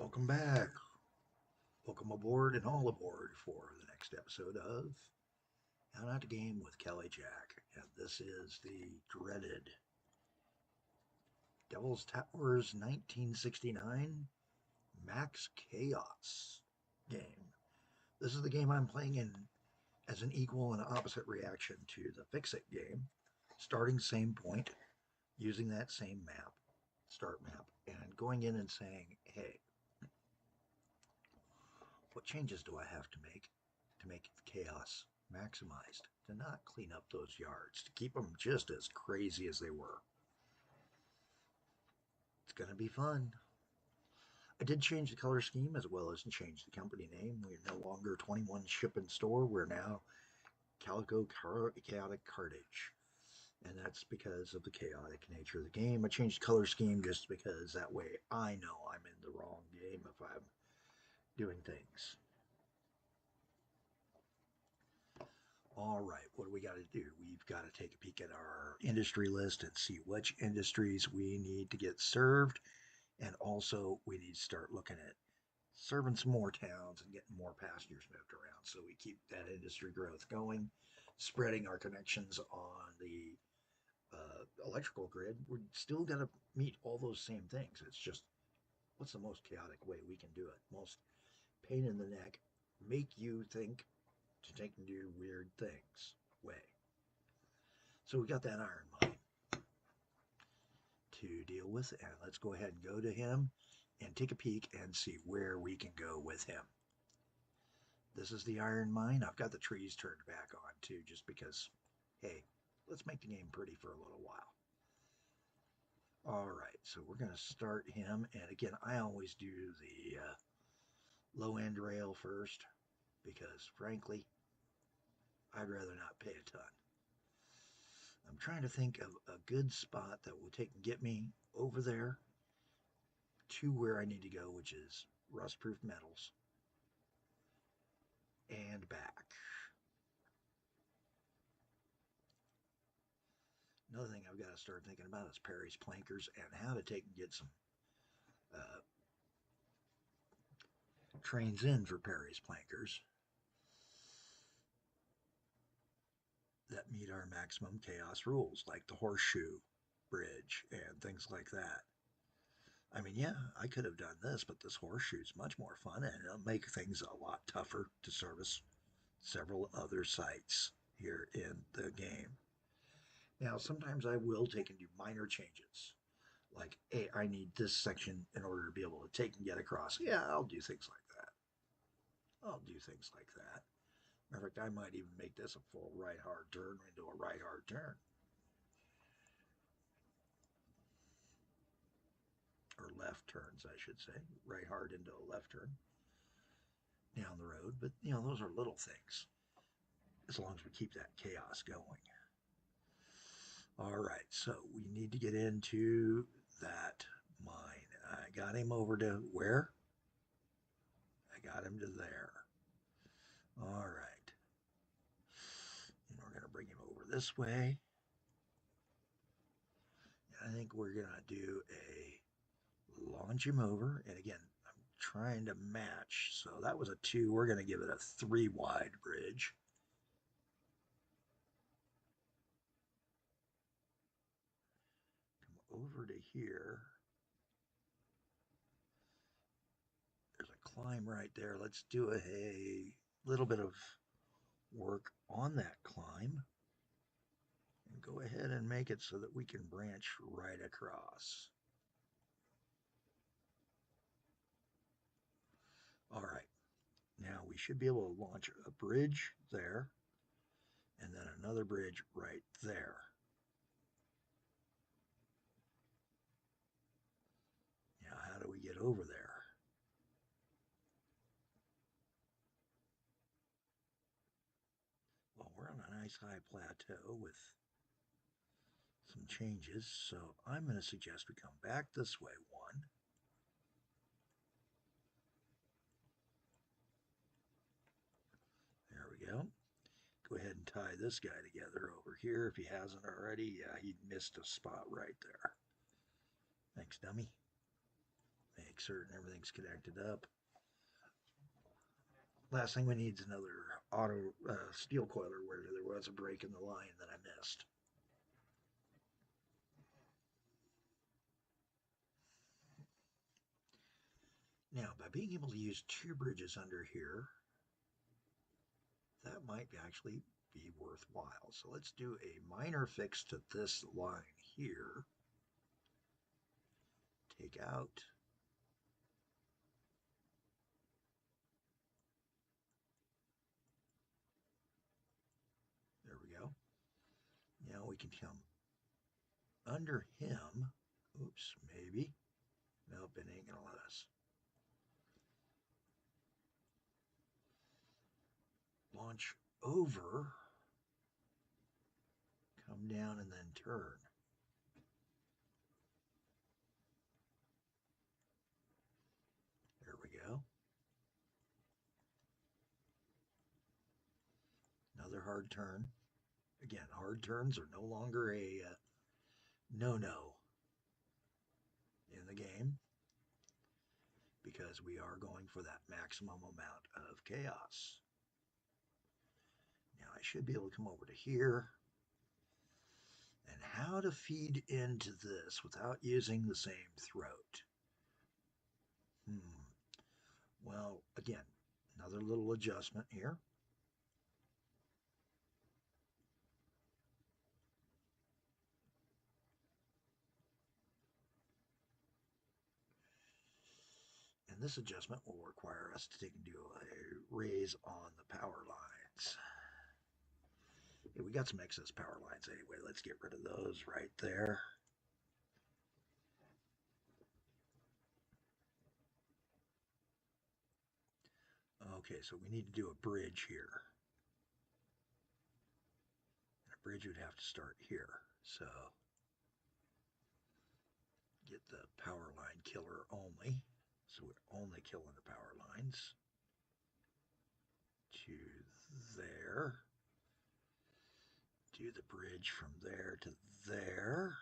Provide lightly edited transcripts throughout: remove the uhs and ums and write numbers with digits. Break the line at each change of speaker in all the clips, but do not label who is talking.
Welcome back. Welcome aboard and all aboard for the next episode of Out Out the Game with Kelly Jack. And this is the dreaded Devil's Towers 1969 Max Chaos game. This is the game I'm playing in as an equal and opposite reaction to the Fix-It game. Starting same point, using that same map, start map, and going in and saying, hey, what changes do I have to make chaos maximized, to not clean up those yards, to keep them just as crazy as they were? It's going to be fun. I did change the color scheme as well as change the company name. We're no longer 21 Ship and Store. We're now Calico Chaotic Cartage. And that's because of the chaotic nature of the game. I changed the color scheme just because that way I know I'm in the wrong game if I'm doing things. All right, what do we got to do? We've got to take a peek at our industry list and see which industries we need to get served. And also, we need to start looking at serving some more towns and getting more passengers moved around so we keep that industry growth going, spreading our connections on the electrical grid. We're still going to meet all those same things. It's just what's the most chaotic way we can do it? Most pain in the neck, make you think to take and do weird things way. So we got that iron mine to deal with, and let's go ahead and go to him and take a peek and see where we can go with him. This is the iron mine. I've got the trees turned back on too, just because, hey, let's make the game pretty for a little while. All right, so we're going to start him, and again, I always do the low end rail first because, frankly, I'd rather not pay a ton. I'm trying to think of a good spot that will take and get me over there to where I need to go, which is rust-proof metals and back. Another thing I've got to start thinking about is Perry's plankers and how to take and get some trains in for Perry's plankers that meet our maximum chaos rules, like the horseshoe bridge and things like that. I mean, yeah, I could have done this, but this horseshoe's much more fun, and it'll make things a lot tougher to service several other sites here in the game. Now, sometimes I will take and do minor changes, like, hey, I need this section in order to be able to take and get across. Yeah, I'll do things like that. I'll do things like that. Matter of fact, I might even make this a full right hard turn into a right hard turn. Or left turns, I should say. Right hard into a left turn down the road. But, those are little things, as long as we keep that chaos going. All right, so we need to get into that mine. I got him over to where? I got him to there. All right. And we're going to bring him over this way. And I think we're going to do a launch him over. And again, I'm trying to match. So that was a 2. We're going to give it a 3 wide bridge. Come over to here. There's a climb right there. Let's do a little bit of work on that climb. And go ahead and make it so that we can branch right across. All right. Now we should be able to launch a bridge there and then another bridge right there. Now, how do we get over there? Well, we're on a nice high plateau with some changes, so I'm going to suggest we come back this way one. There we go. Go ahead and tie this guy together over here if he hasn't already. Yeah, he missed a spot right there. Thanks, dummy. Make Make certain everything's connected up. Last thing we need is another auto steel coiler where there was a break in the line that I missed. Now, by being able to use two bridges under here, that might actually be worthwhile. So let's do a minor fix to this line here. Take out. There we go. Now we can come under him. Oops, maybe. Nope, it ain't gonna let us. Launch over, come down, and then turn. There we go. Another hard turn. Again, hard turns are no longer a no-no in the game because we are going for that maximum amount of chaos. Now I should be able to come over to here. And how to feed into this without using the same throat. Well, again, another little adjustment here. And this adjustment will require us to take and do a raise on the power lines. Yeah, we got some excess power lines anyway. Let's get rid of those right there. Okay, so we need to do a bridge here. And a bridge would have to start here. So get the power line killer only. So we're only killing the power lines. To there. Do the bridge from there to there.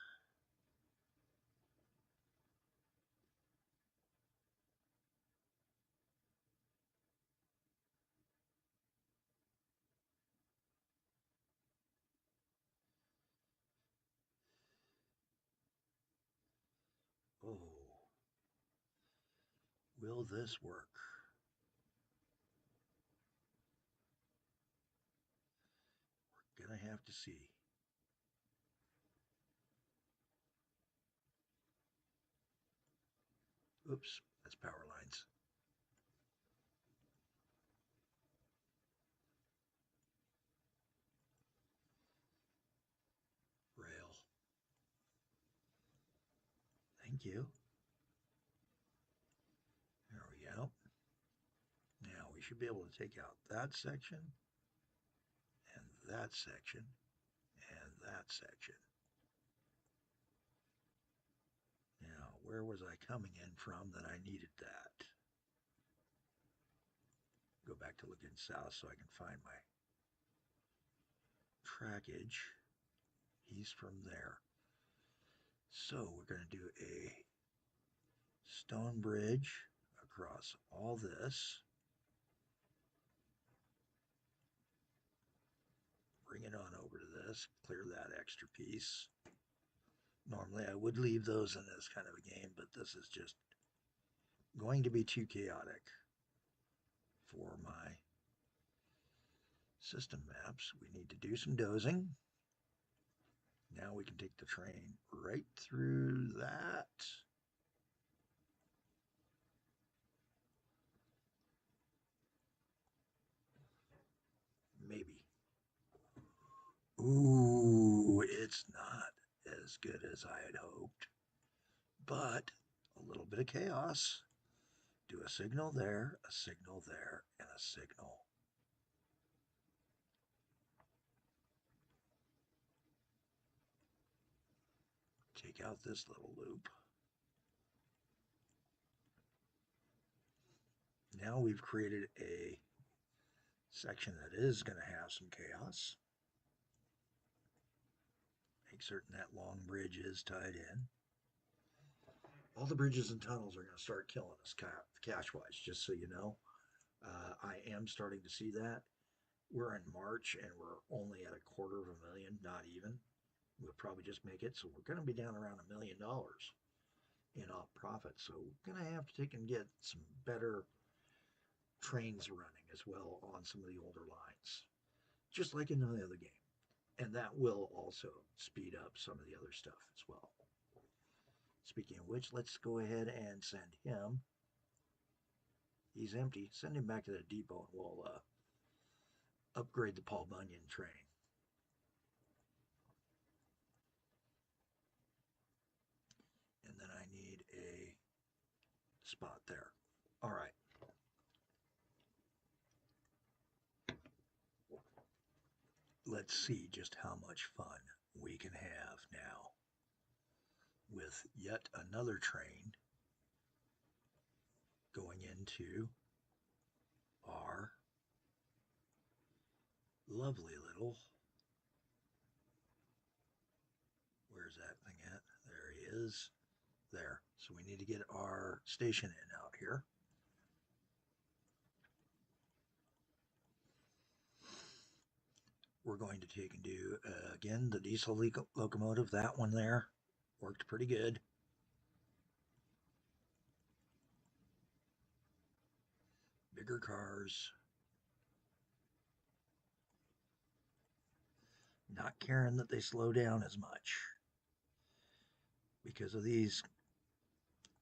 Oh, will this work? We're gonna have to see. Oops, that's power lines. Rail. Thank you. There we go. Now we should be able to take out that section, and that section, and that section. Now, where was I coming in from that I needed that? Go back to looking south so I can find my trackage. He's from there. So we're going to do a stone bridge across all this. Bring it on over to this, clear that extra piece. Normally I would leave those in this kind of a game, but this is just going to be too chaotic for my system maps. We need to do some dozing. Now we can take the train right through that. Maybe. Ooh, it's not as good as I had hoped, but a little bit of chaos. Do a signal there, a signal there, and a signal. Take out this little loop. Now we've created a section that is going to have some chaos. Make certain that long bridge is tied in. All the bridges and tunnels are going to start killing us cash-wise, just so you know. I am starting to see that. We're in March and we're only at $250,000, not even. We'll probably just make it. So we're going to be down around $1 million in op profit. So we're going to have to take and get some better trains running as well on some of the older lines, just like in the other game. And that will also speed up some of the other stuff as well. Speaking of which, let's go ahead and send him. He's empty. Send him back to the depot and we'll upgrade the Paul Bunyan train. And then I need a spot there. All right. Let's see just how much fun we can have now with yet another train going into our lovely little, where's that thing at? There he is. There. So we need to get our station in out here. We're going to take and do, again, the diesel locomotive. That one there worked pretty good. Bigger cars. Not caring that they slow down as much because of these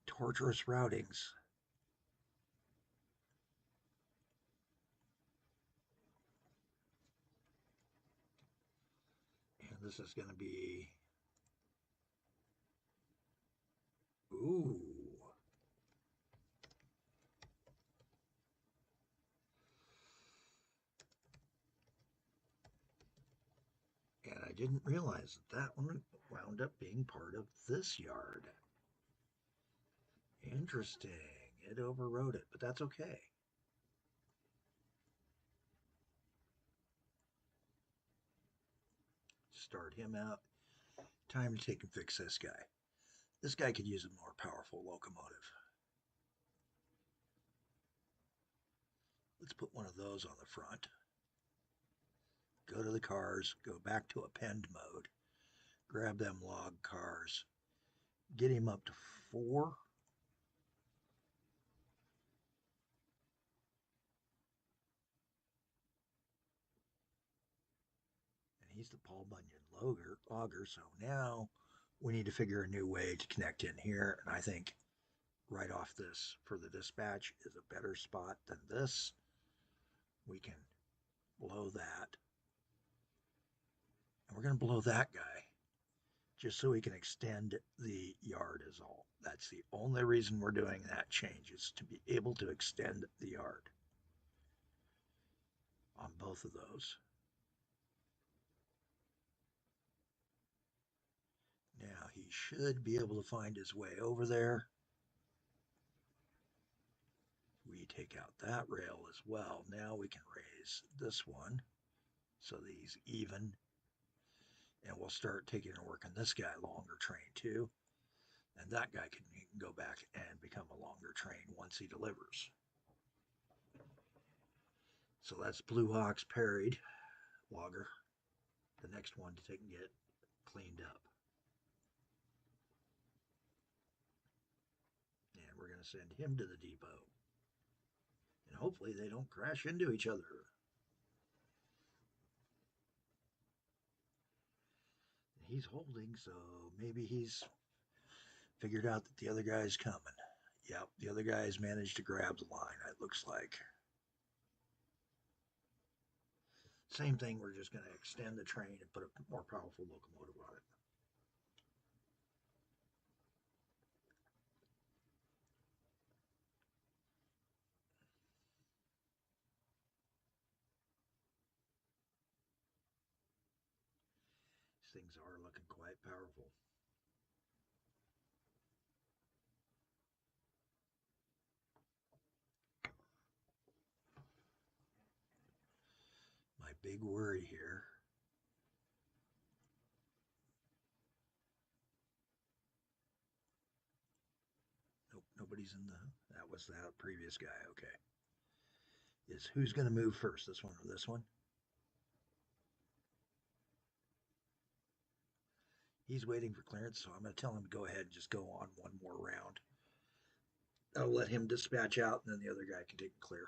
torturous routings. And this is going to be, ooh. And I didn't realize that that one wound up being part of this yard. Interesting. It overrode it, but that's okay. Start him out. Time to take and fix this guy. This guy could use a more powerful locomotive. Let's put one of those on the front. Go to the cars, go back to append mode, grab them log cars, get him up to 4. And he's the Paul Bunyan logger, so now we need to figure a new way to connect in here, and I think right off this for the dispatch is a better spot than this. We can blow that. And we're going to blow that guy just so we can extend the yard is all. That's the only reason we're doing that change, is to be able to extend the yard on both of those. Now he should be able to find his way over there. We take out that rail as well. Now we can raise this one so that he's even. And we'll start taking and working this guy longer train too. And that guy can go back and become a longer train once he delivers. So that's Blue Hawk's parried logger. The next one to take and get cleaned up. And we're going to send him to the depot. And hopefully they don't crash into each other. He's holding, so maybe he's figured out that the other guy's coming. Yep, the other guy's managed to grab the line, it looks like. Same thing, we're just going to extend the train and put a more powerful locomotive on it. These things are looking quite powerful. My big worry here nobody's in the. That was that previous guy. Okay. Is who's going to move first? This one or this one? He's waiting for clearance, so I'm going to tell him to go ahead and just go on one more round. I'll let him dispatch out, and then the other guy can take clear.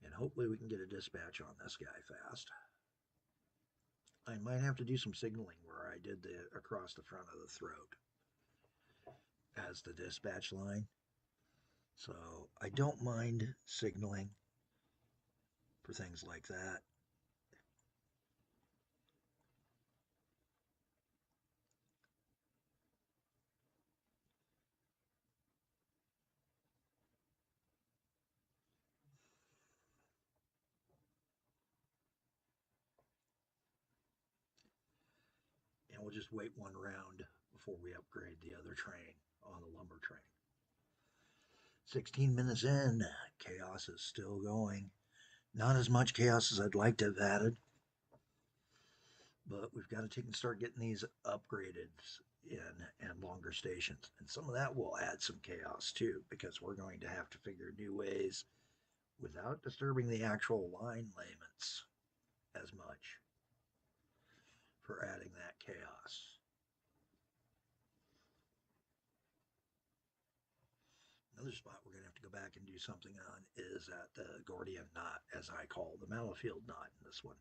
And hopefully we can get a dispatch on this guy fast. I might have to do some signaling where I did the across the front of the throat as the dispatch line. So I don't mind signaling for things like that. And we'll just wait one round before we upgrade the other train on the lumber train. 16 minutes in, chaos is still going. Not as much chaos as I'd like to have added, but we've got to take and start getting these upgraded in and longer stations. And some of that will add some chaos too, because we're going to have to figure new ways without disturbing the actual line laments as much for adding that chaos. Another spot we're going to have to go back and do something on is at the Gordian knot, as I call the Mallowfield knot in this one.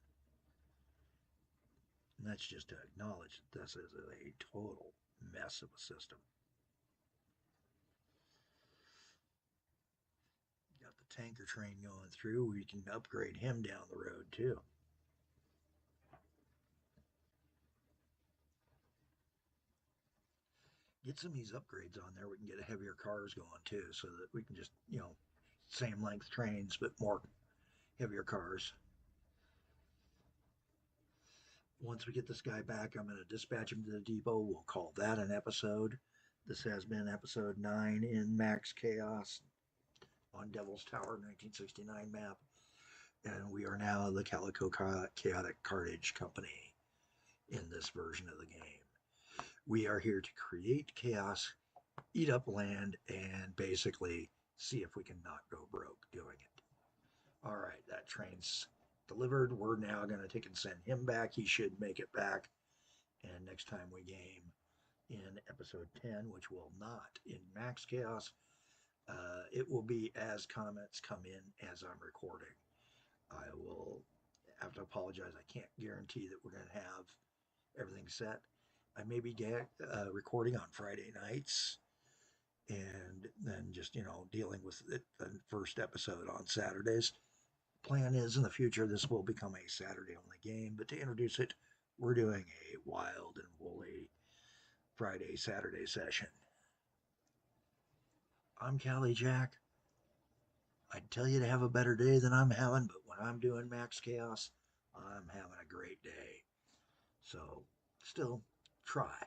And that's just to acknowledge that this is a total mess of a system. Got the tanker train going through. We can upgrade him down the road too. Get some of these upgrades on there. We can get heavier cars going too, so that we can just, same length trains, but more heavier cars. Once we get this guy back, I'm going to dispatch him to the depot. We'll call that an episode. This has been episode 9 in Max Chaos on Devil's Tower 1969 map. And we are now the Calico Chaotic Cartage Company in this version of the game. We are here to create chaos, eat up land, and basically see if we can not go broke doing it. All right, that train's delivered. We're now going to take and send him back. He should make it back. And next time we game in episode 10, which will not in Max Chaos, it will be as comments come in as I'm recording. I will have to apologize. I can't guarantee that we're going to have everything set. I may be recording on Friday nights and then just, dealing with it, the first episode on Saturdays. Plan is in the future this will become a Saturday only game, but to introduce it, we're doing a wild and woolly Friday Saturday session. I'm Callie Jack. I'd tell you to have a better day than I'm having, but when I'm doing Max Chaos, I'm having a great day. So still try.